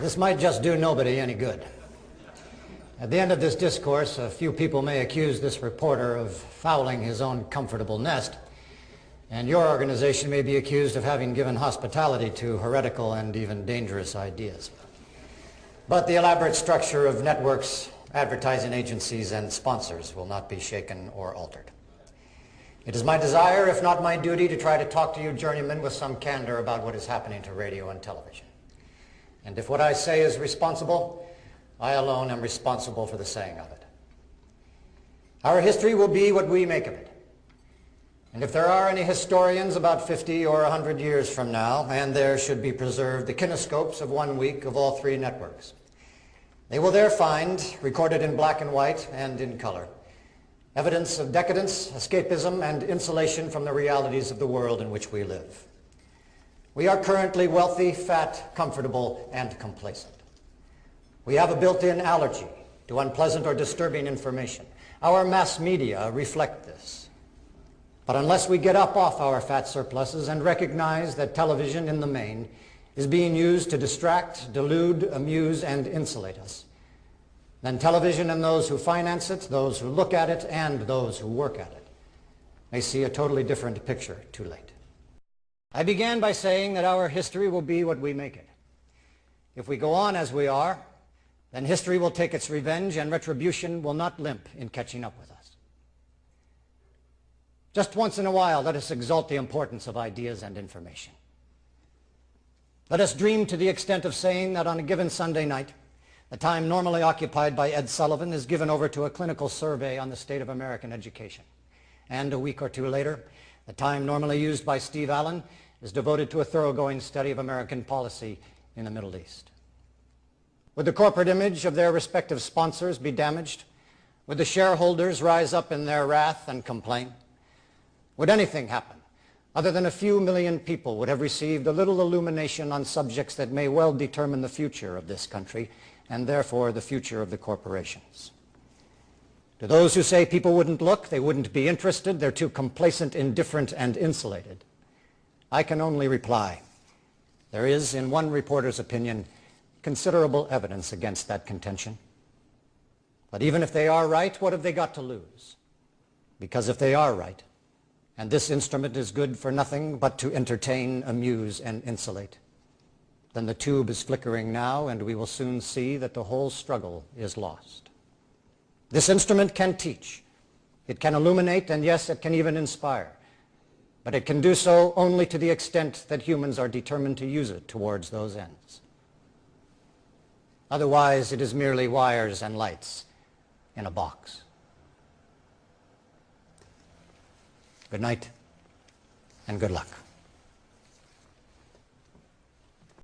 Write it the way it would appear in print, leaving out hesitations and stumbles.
This might just do nobody any good. At the end of this discourse, a few people may accuse this reporter of fouling his own comfortable nest, and your organization may be accused of having given hospitality to heretical and even dangerous ideas. But the elaborate structure of networks, advertising agencies, and sponsors will not be shaken or altered. It is my desire, if not my duty, to try to talk to you journeymen with some candor about what is happening to radio and television. And if what I say is responsible, I alone am responsible for the saying of it. Our history will be what we make of it. And if there are any historians about 50 or 100 years from now, and there should be preserved the kinescopes of 1 week of all 3 networks, they will there find, recorded in black and white and in color, evidence of decadence, escapism, and insulation from the realities of the world in which we live. We are currently wealthy, fat, comfortable, and complacent. We have a built-in allergy to unpleasant or disturbing information. Our mass media reflect this. But unless we get up off our fat surpluses and recognize that television, in the main, is being used to distract, delude, amuse, and insulate us, then television and those who finance it, those who look at it, and those who work at it may see a totally different picture too late. I began by saying that our history will be what we make it. If we go on as we are, then history will take its revenge and retribution will not limp in catching up with us. Just once in a while, let us exalt the importance of ideas and information. Let us dream to the extent of saying that on a given Sunday night, the time normally occupied by Ed Sullivan is given over to a clinical survey on the state of American education. And a week or two later, the time normally used by Steve Allen is devoted to a thoroughgoing study of American policy in the Middle East. Would the corporate image of their respective sponsors be damaged? Would the shareholders rise up in their wrath and complain? Would anything happen other than a few million people would have received a little illumination on subjects that may well determine the future of this country and therefore the future of the corporations? To those who say people wouldn't look, they wouldn't be interested, they're too complacent, indifferent, and insulated, I can only reply, there is, in one reporter's opinion, considerable evidence against that contention. But even if they are right, what have they got to lose? Because if they are right, and this instrument is good for nothing but to entertain, amuse, and insulate, then the tube is flickering now, and we will soon see that the whole struggle is lost. This instrument can teach, it can illuminate, and yes, it can even inspire. But it can do so only to the extent that humans are determined to use it towards those ends. Otherwise, it is merely wires and lights in a box. Good night, and good luck.